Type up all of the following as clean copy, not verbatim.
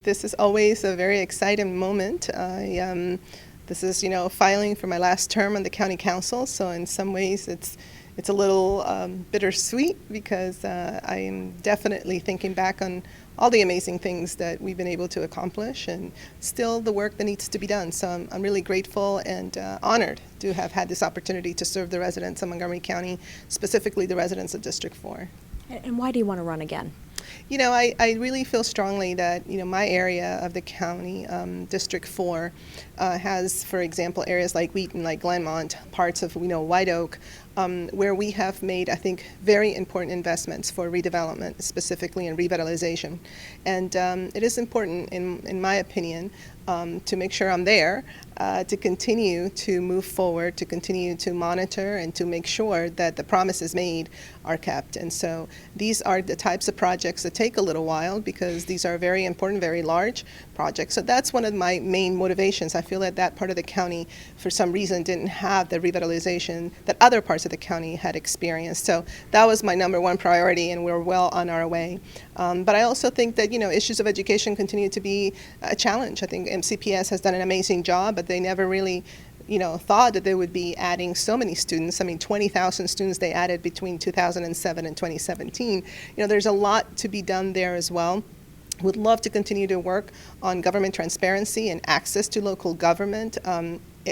This is always a very exciting moment. This is, filing for my last term on the county council, so in some ways it's a little bittersweet because I am definitely thinking back on all the amazing things that we've been able to accomplish and still the work that needs to be done. So I'm really grateful and honored to have had this opportunity to serve the residents of Montgomery County, specifically the residents of District 4. And why do you want to run again? I really feel strongly that, my area of the county, District 4, has, for example, areas like Wheaton, like Glenmont, parts of, White Oak, where we have made, I think, very important investments for redevelopment, specifically in revitalization. And it is important, in my opinion, to make sure I'm there, to continue to move forward, to continue to monitor, and to make sure that the promises made are kept. And so these are the types of projects that take a little while because these are very important, very large projects. So that's one of my main motivations. I feel that that part of the county, for some reason, didn't have the revitalization that other parts of the county had experienced. So that was my number one priority, and we're well on our way. But I also think that, issues of education continue to be a challenge. I think MCPS has done an amazing job, but they never really thought that they would be adding so many students. 20,000 students they added between 2007 and 2017. There's a lot to be done there as well. Would love to continue to work on government transparency and access to local government.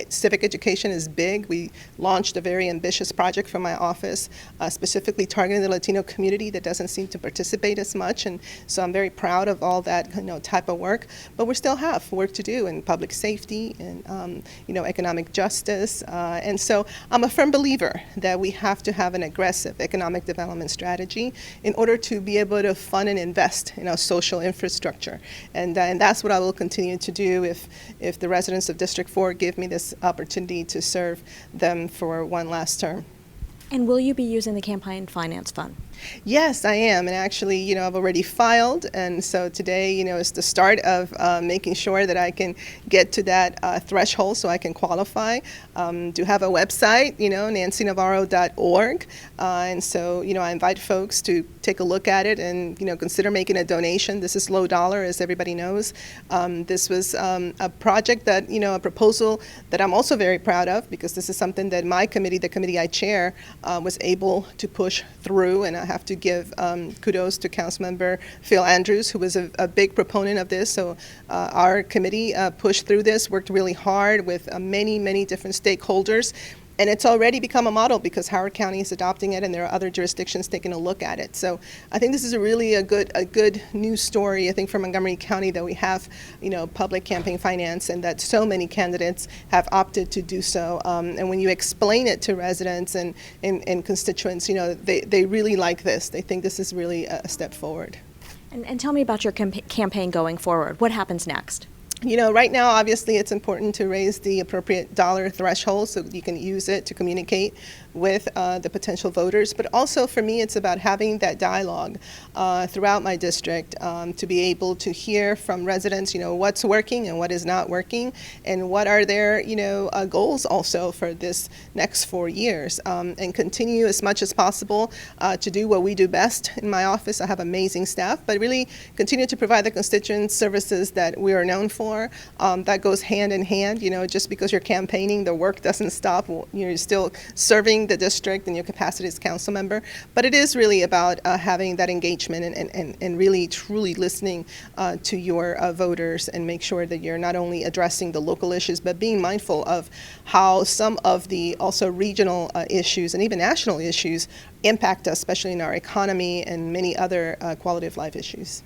Civic education is big. We launched a very ambitious project from my office, specifically targeting the Latino community that doesn't seem to participate as much, and so I'm very proud of all that type of work. But we still have work to do in public safety and economic justice, and so I'm a firm believer that we have to have an aggressive economic development strategy in order to be able to fund and invest in our social infrastructure, and that's what I will continue to do if the residents of District 4 give me this opportunity to serve them for one last term. And will you be using the campaign finance fund? Yes, I am, and actually, I've already filed, and so today, is the start of making sure that I can get to that threshold so I can qualify. Do have a website, nancynavarro.org, and so, I invite folks to take a look at it and, consider making a donation. This is low dollar, as everybody knows. This was a project that, a proposal that I'm also very proud of because this is something that my committee, the committee I chair, was able to push through, and I have to give kudos to Councilmember Phil Andrews, who was a big proponent of this. So our committee pushed through this, worked really hard with many different stakeholders, and it's already become a model because Howard County is adopting it, and there are other jurisdictions taking a look at it. So I think this is a good news story, I think, for Montgomery County that we have, public campaign finance and that so many candidates have opted to do so. And when you explain it to residents and constituents, they really like this. They think this is really a step forward. And tell me about your campaign going forward. What happens next? Right now, obviously, it's important to raise the appropriate dollar threshold so you can use it to communicate with the potential voters. But also, for me, it's about having that dialogue throughout my district to be able to hear from residents, what's working and what is not working, and what are their, goals also for this next 4 years, and continue as much as possible to do what we do best in my office. I have amazing staff, but really continue to provide the constituents services that we are known for. That goes hand in hand. Just because you're campaigning, the work doesn't stop. You're still serving the district in your capacity as council member. But it is really about having that engagement and really truly listening to your voters and make sure that you're not only addressing the local issues, but being mindful of how some of the also regional issues and even national issues impact us, especially in our economy and many other quality of life issues.